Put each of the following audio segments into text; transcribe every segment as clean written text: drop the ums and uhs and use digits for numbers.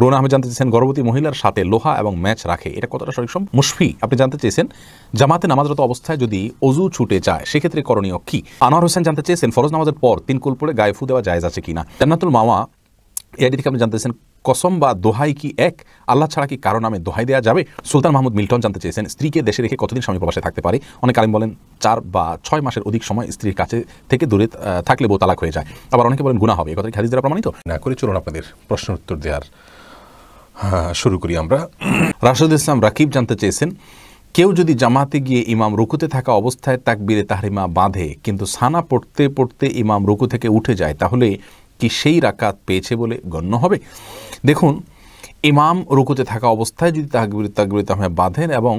রোনা আহমেদ জানতে চেয়েছেন গর্ভবতী মহিলার সাথে লোহা এবং ম্যাচ রাখে এটা কতটা সঠিক? মুশফি আপনি জানতে চেয়েছেন জামাতে নামাজরত অবস্থায় যদি অজু ছুটে যায় সেক্ষেত্রে করণীয় কি? আনোয়ার হোসেন জানতে চেয়েছেন ফরজ নামাজের পর 3 কুল পড়ে গায়ে ফু দেওয়া জায়েজ আছে কিনা? জান্নাতুল মাওয়া এআইডি থেকে আপনি জানতে চেয়েছেন কসম বা দোহাই কি এক? আল্লাহ ছাড়া কি কারো নামে দোহাই দেওয়া যাবে? সুলতান মাহমুদ মিল্টন জানতে চেয়েছেন স্ত্রীকে দেশে রেখে কতদিন স্বামী প্রবাসে থাকতে পারে? অনেক আলেম বলেন 4 বা 6 মাসের অধিক সময় স্ত্রীর কাছে থেকে দূরে থাকলে বউ তালাক হয়ে যায়, আবার অনেকে বলেন গুনাহ হবে। এই কথা কি হাদিস দ্বারা প্রমাণিত? না করে চলুন আপনাদের প্রশ্ন উত্তর দেওয়ার শুরু করি আমরা। রাশেদুল ইসলাম রাকিব জানতে চেয়েছেন কেউ যদি জামাতে গিয়ে ইমাম রুকুতে থাকা অবস্থায় তাকবীরে তাহরিমা বাঁধে কিন্তু সানা পড়তে পড়তে ইমাম রুকু থেকে উঠে যায় তাহলে কি সেই রাকাত পেয়েছে বলে গণ্য হবে? দেখুন, ইমাম রুকুতে থাকা অবস্থায় যদি তাকবীরে তাহরিমা বাঁধেন এবং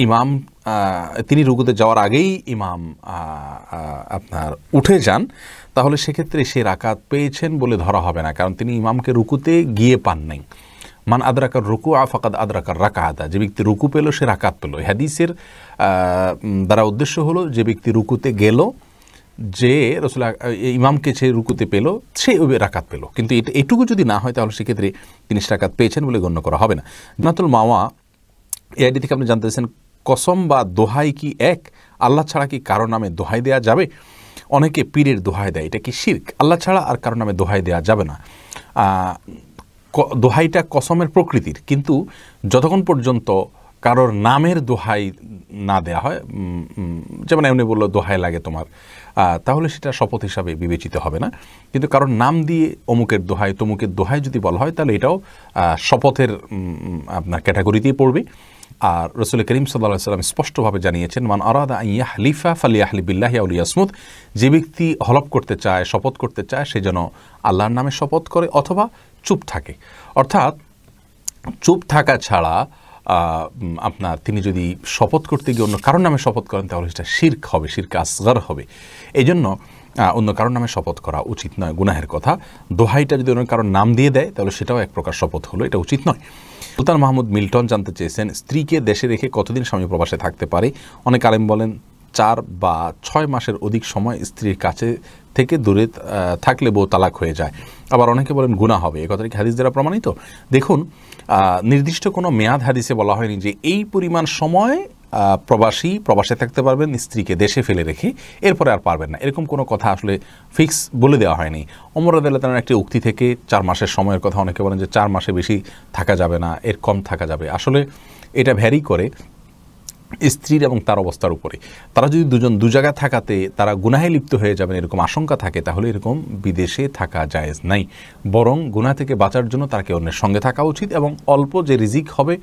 ইমাম তিনি রুকুতে যাওয়ার আগেই ইমাম আপনার উঠে যান তাহলে সেক্ষেত্রে সে রাকাত পেয়েছেন বলে ধরা হবে না, কারণ তিনি ইমামকে রুকুতে গিয়ে পান নাই। মান আদরাকার রুকু ফাকাদ আদরাকার রাকাতা, যে ব্যক্তি রুকু পেল সে রাকাত পেল। হাদিসের দ্বারা উদ্দেশ্য হলো যে ব্যক্তি রুকুতে গেল, যে রাসূল ইমামকে সে রুকুতে পেল সে রাকাত পেল, কিন্তু এটুকু যদি না হয় তাহলে সেক্ষেত্রে তিনি রাকাত পেয়েছেন বলে গণ্য করা হবে না। জান্নাতুল মাওয়া এআইডি থেকে আপনি জানতে চেয়েছেন কসম বা দোহাই কি এক? আল্লাহ ছাড়া কি কারো নামে দোহাই দেওয়া যাবে? অনেকে পীরের দোহাই দেয়, এটা কি শিরক? আল্লাহ ছাড়া আর কারো নামে দোহাই দেওয়া যাবে না। দোহাইটা কসমের প্রকৃতির, কিন্তু যতক্ষণ পর্যন্ত কারোর নামের দোহাই না দেয়া হয়, যেমন এমনি বললো দোহাই লাগে তোমার, তাহলে সেটা শপথ হিসাবে বিবেচিত হবে না। কিন্তু কারোর নাম দিয়ে অমুকের দোহাই তমুকের দোহাই যদি বলা হয় তাহলে এটাও শপথের আপনার ক্যাটাগরিতেই পড়বে। আর রাসূল করিম সাল্লাল্লাহু আলাইহি ওয়াসাল্লাম স্পষ্টভাবে জানিয়েছেন মান আরাদা আন ইয়াহলিফা ফালিয়াহলিফ বিল্লাহি আও লিয়াসমুত, যে ব্যক্তি হলফ করতে চায় শপথ করতে চায় সে যেন আল্লাহর নামে শপথ করে অথবা চুপ থাকে। অর্থাৎ চুপ থাকা ছাড়া আপনার তিনি যদি শপথ করতে গিয়ে অন্য কারোর নামে শপথ করেন তাহলে সেটা শিরক হবে, শিরক আসগর হবে। এই জন্য অন্য কারোর নামে শপথ করা উচিত নয়, গুনাহের কথা। দোহাইটা যদি অন্য কারোর নাম দিয়ে দেয় তাহলে সেটাও এক প্রকার শপথ হলো, এটা উচিত নয়। সুলতান মাহমুদ মিল্টন জানতে চেয়েছেন স্ত্রীকে দেশে রেখে কতদিন স্বামী প্রবাসে থাকতে পারে? অনেক আলেম বলেন 4 বা 6 মাসের অধিক সময় স্ত্রীর কাছে থেকে দূরে থাকলে বউ তালাক হয়ে যায়, আবার অনেকে বলেন গুনাহ হবে। এই কথাটি হাদিস দ্বারা প্রমাণিত? দেখুন, নির্দিষ্ট কোনো মেয়াদ হাদিসে বলা হয়নি যে এই পরিমাণ সময় প্রবাসে থাকতে পারবেন স্ত্রীকে দেশে ফেলে রেখে, এরপরে আর পারবেন না, এরকম কোনো কথা আসলে ফিক্স বলে দেওয়া হয়নি। ওমর রাদিয়াল্লাহু তাআলার একটি উক্তি থেকে 4 মাসের সময়ের কথা অনেকে বলেন যে 4 মাসে বেশি থাকা যাবে না, এর কম থাকা যাবে। আসলে এটা ভ্যারি করে স্ত্রীর এবং তার অবস্থার উপরে। তারা যদি দুজন দু জায়গায় থাকাতে তারা গুনাহে লিপ্ত হয়ে যাবেন এরকম আশঙ্কা থাকে তাহলে এরকম বিদেশে থাকা জায়েজ নাই, বরং গুনাহ থেকে বাঁচার জন্য তাকে অন্যের সঙ্গে থাকা উচিত এবং অল্প যে রিজিক হবে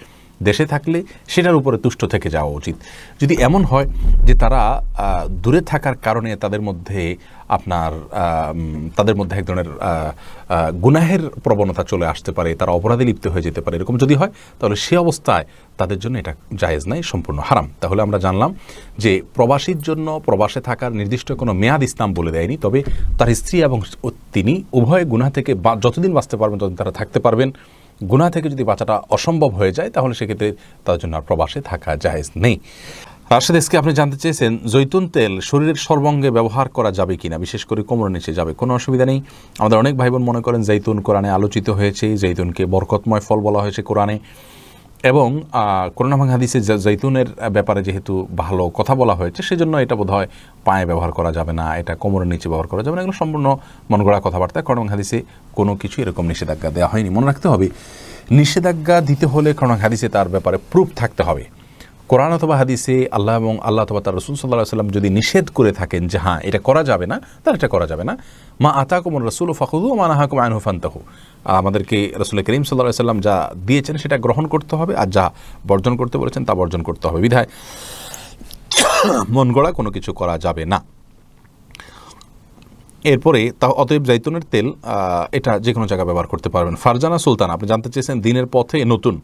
দেশে থাকলে সেটার উপরে তুষ্ট থেকে যাওয়া উচিত। যদি এমন হয় যে তারা দূরে থাকার কারণে তাদের মধ্যে এক ধরনের গুনাহের প্রবণতা চলে আসতে পারে, তারা অপরাধে লিপ্ত হয়ে যেতে পারে, এরকম যদি হয় তাহলে সে অবস্থায় তাদের জন্য এটা জায়েজ নাই, সম্পূর্ণ হারাম। তাহলে আমরা জানলাম যে প্রবাসীর জন্য প্রবাসে থাকার নির্দিষ্ট কোনো মেয়াদ ইসলাম বলে দেয়নি, তবে তার স্ত্রী এবং তিনি উভয় গুনাহ থেকে যতদিন বাঁচতে পারবেন ততদিন তারা থাকতে পারবেন। গুনাহ থেকে যদি বাঁচাটা অসম্ভব হয়ে যায় তাহলে সেক্ষেত্রে তার জন্য আর প্রবাসে থাকা জায়েজ নেই। রাশেদ এসকে আপনি জানতে চেয়েছেন জৈতুন তেল শরীরের সর্বাঙ্গে ব্যবহার করা যাবে কিনা, বিশেষ করে কোমরের নিচে যাবে? কোনো অসুবিধা নেই। আমাদের অনেক ভাই বোন মনে করেন জৈতুন কোরআনে আলোচিত হয়েছে, জৈতুনকে বরকতময় ফল বলা হয়েছে কোরআনে, এবং কোরআন এবং হাদিসে জৈতুনের ব্যাপারে যেহেতু ভালো কথা বলা হয়েছে সেজন্য এটা বোধহয় পায়ে ব্যবহার করা যাবে না, এটা কোমরের নিচে ব্যবহার করা যাবে না, এগুলো সম্পূর্ণ মনগড়া কথাবার্তা। কোরআন এবং হাদিসে কোনো কিছু এরকম নিষেধাজ্ঞা দেওয়া হয়নি। মনে রাখতে হবে নিষেধাজ্ঞা দিতে হলে কোরআন হাদিসে তার ব্যাপারে প্রুফ থাকতে হবে। কোরআন অথবা হাদিসে আল্লাহ এবং আল্লাহ অথবা তার রাসূল সাল্লাল্লাহু আলাইহি ওয়াসাল্লাম যদি নিষেধ করে থাকেন যে হ্যাঁ এটা করা যাবে না, তাহলে এটা করা যাবে না। মা আতাকুমুর রাসূলু ফাখুযু ওয়া মা নাহাকুম আনহু ফান্তাহু, আমাদেরকে রাসূল করিম সাল্লাল্লাহু আলাইহি ওয়াসাল্লাম যা দিয়েছেন সেটা গ্রহণ করতে হবে, আর যা বর্জন করতে বলেছেন তা বর্জন করতে হবে। বিধায় মন গড়া কোনো কিছু করা যাবে না। এরপরে অতএব জৈতুনের তেল এটা যে কোনো জায়গায় ব্যবহার করতে পারবেন। ফারজানা সুলতান আপনি জানতে চেয়েছেন দিনের পথে নতুন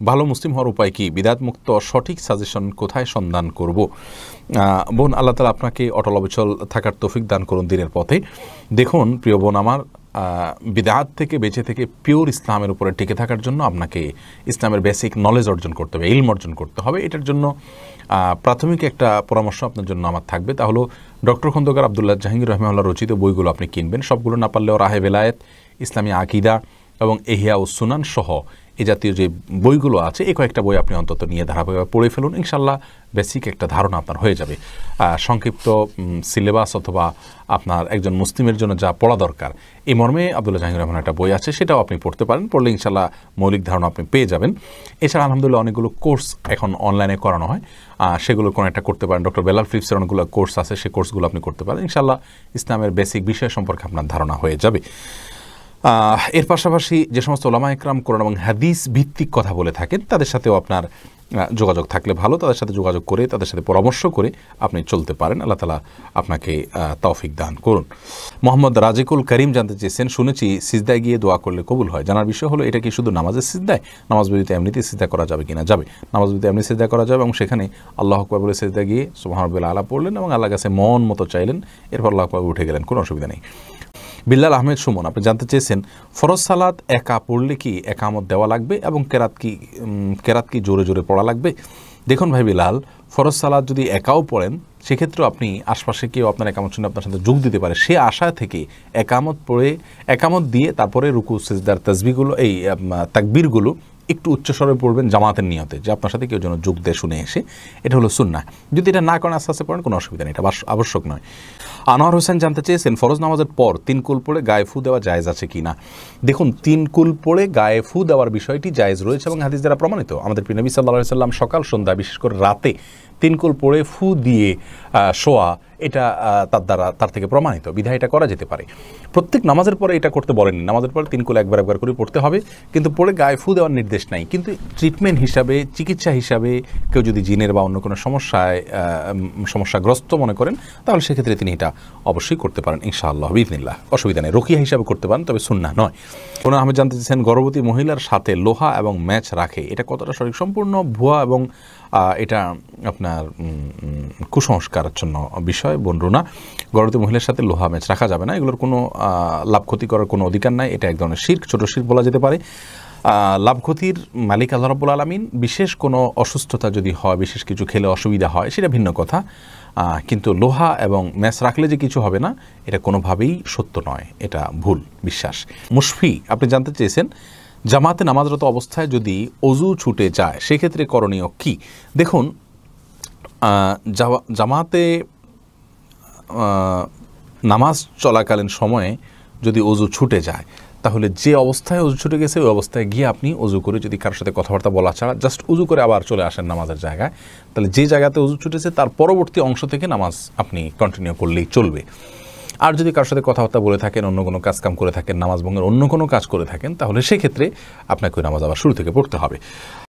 ভালো মুসলিম হওয়ার উপায় কি? বিদাত মুক্ত সঠিক সাজেশন কোথায় সন্ধান করব? বোন, আল্লাহ তাআলা আপনাকে অটল অবিচল থাকার তৌফিক দান করুন দিনের পথে। দেখুন প্রিয় বোন আমার, বিদআত থেকে বেঁচে থেকে পিওর ইসলামের উপরে টিকে থাকার জন্য আপনাকে ইসলামের বেসিক নলেজ অর্জন করতে হবে, ইলম অর্জন করতে হবে। এটার জন্য প্রাথমিক একটা পরামর্শ আপনার জন্য আমার থাকবে, তা হলো ডক্টর খন্দকার আব্দুল্লাহ জাহাঙ্গীর রাহিমাহুল্লাহ রচিত বইগুলো আপনি কিনবেন। সবগুলো না পারলেও রাহে বেলায়েত, ইসলামী আকিদা, এবং ইহয়া ও সুনান সহ এই জাতীয় যে বইগুলো আছে এই কয়েকটা বই আপনি অন্তত নিয়ে ধারাবাহিকভাবে পড়ে ফেলুন, ইনশাল্লাহ বেসিক একটা ধারণা আপনার হয়ে যাবে। সংক্ষিপ্ত সিলেবাস অথবা আপনার একজন মুসলিমের জন্য যা পড়া দরকার এই মর্মে আব্দুল্লাহ জাহাঙ্গীর রহমান একটা বই আছে, সেটাও আপনি পড়তে পারেন। পড়লে ইনশাল্লাহ মৌলিক ধারণা আপনি পেয়ে যাবেন। এছাড়া আলহামদুলিল্লাহ অনেকগুলো কোর্স এখন অনলাইনে করানো হয়, সেগুলো কোনো একটা করতে পারেন। ডক্টর বেলাল ফিলিপসের অনেকগুলো কোর্স আছে, সেই কোর্সগুলো আপনি করতে পারেন। ইনশাল্লাহ ইসলামের বেসিক বিষয় সম্পর্কে আপনার ধারণা হয়ে যাবে। এর পাশাপাশি যে সমস্ত ওলামা একরাম কোরআন এবং হাদিস ভিত্তিক কথা বলে থাকেন তাদের সাথেও আপনার যোগাযোগ থাকলে ভালো, তাদের সাথে যোগাযোগ করে তাদের সাথে পরামর্শ করে আপনি চলতে পারেন। আল্লাহ তাআলা আপনাকে তৌফিক দান করুন। মোহাম্মদ রাজিকুল করিম জানতে চেয়েছেন, শুনেছি সিজদায় গিয়ে দোয়া করলে কবুল হয়। জানার বিষয় হলো এটা কি শুধু নামাজের সিজদায়, নামাজ ব্যতীত এমনিতে সিজদা করা যাবে কিনা? যাবে, নামাজ ব্যতীত এমনি সিজদা করা যাবে এবং সেখানে আল্লাহু আকবার বলে সিজদা গিয়ে সুবহান রাব্বিল আলা পড়লেন এবং আল্লাহর কাছে মন মতো চাইলেন, এরপর আল্লাহু আকবার উঠে গেলেন, কোনো অসুবিধা নেই। বিল্লাল আহমেদ সুমন আপনি জানতে চেয়েছেন, ফরজ সালাত একা পড়লে কি একামত দেওয়া লাগবে এবং কেরাত কি জোরে জোরে পড়া লাগবে? দেখুন ভাই বিলাল, ফরজ সালাত যদি একাও পড়েন সেক্ষেত্রেও আপনি আশপাশে কেউ আপনার একামত শুনে আপনার সাথে যোগ দিতে পারে, সে আশা থেকে একামত পড়ে একামত দিয়ে তারপরে রুকু সিজদার তাসবিহগুলো এই তাকবীরগুলো একটু উচ্চস্বরে পড়বেন জামাতের নিয়তে, যে আপনার সাথে কেউ যেন যোগ দিয়ে শুনে এসে। এটা হলো সুন্নাহ। যদি এটা না করেন আস্তে আস্তে পড়েন, কোনো অসুবিধা নেই, এটা আবশ্যক নয়। আনোয়ার হোসেন জানতে চেয়েছেন, ফরজ নামাজের পর 3 কুল পড়ে গায়ে ফু দেওয়া জায়েজ আছে কি না? দেখুন, 3 কুল পড়ে গায়ে ফু দেওয়ার বিষয়টি জায়েজ রয়েছে এবং হাদিস দ্বারা প্রমাণিত। আমাদের প্রিয় নবী সাল্লাল্লাহু আলাইহি সাল্লাম সকাল সন্ধ্যা বিশেষ করে রাতে 3 কুল পড়ে ফু দিয়ে শোয়া, এটা তার থেকে প্রমাণিত, বিধায় এটা করা যেতে পারে। প্রত্যেক নামাজের পরে এটা করতে বলেননি, নামাজের পরে 3 কুল একবার করে পড়তে হবে, কিন্তু পড়ে গায়ে ফু দেওয়ার নির্দেশ নাই। কিন্তু ট্রিটমেন্ট হিসাবে, চিকিৎসা হিসাবে কেউ যদি জিনের বা অন্য কোনো সমস্যাগ্রস্ত মনে করেন তাহলে সেক্ষেত্রে তিনি এটা অবশ্যই করতে পারেন ইনশাআল্লাহ বিইذনিল্লাহ, অসুবিধা নেই। রুকিয়া হিসাবে করতে পারেন, তবে সুন্নাহ নয়। ওনারা আহমেদ জানতে চেয়েছেন, গর্ভবতী মহিলার সাথে লোহা এবং ম্যাচ রাখে এটা কতটা সঠিক? সম্পূর্ণ ভুয়া এবং এটা আপনার কুসংস্কারাচ্ছন্ন বিষয়। বন্ধুরা, গর্ভবতী মহিলার সাথে লোহা ম্যাচ রাখা যাবে না, এগুলোর কোনো লাভ ক্ষতি করার কোনো অধিকার নাই। এটা এক ধরনের শিরক, ছোট শিরক বলা যেতে পারে। লাভ ক্ষতির মালিক আল্লাহ রাব্বুল আলামিন। বিশেষ কোনো অসুস্থতা যদি হয়, বিশেষ কিছু খেলে অসুবিধা হয়, সেটা ভিন্ন কথা। কিন্তু লোহা এবং ম্যাচ রাখলে যে কিছু হবে না, এটা কোনোভাবেই সত্য নয়, এটা ভুল বিশ্বাস। মুশফি আপনি জানতে চেয়েছেন, জামাতে নামাজরত অবস্থায় যদি অজু ছুটে যায় সেক্ষেত্রে করণীয় কি? দেখুন, জামাতে নামাজ চলাকালীন সময়ে যদি অজু ছুটে যায় তাহলে যে অবস্থায় অজু ছুটে গেছে ওই অবস্থায় গিয়ে আপনি অজু করে, যদি কারোর সাথে কথাবার্তা বলা ছাড়া জাস্ট অজু করে আবার চলে আসেন নামাজের জায়গায়, তাহলে যে জায়গাতে অজু ছুটেছে তার পরবর্তী অংশ থেকে নামাজ আপনি কন্টিনিউ করলেই চলবে। আর যদি কারোর সাথে কথাবার্তা বলে থাকেন, অন্য কোনো কাজকাম করে থাকেন, নামাজ ভঙ্গের অন্য কোনো কাজ করে থাকেন, তাহলে সেক্ষেত্রে আপনাকে ওই নামাজ আবার শুরু থেকে পড়তে হবে।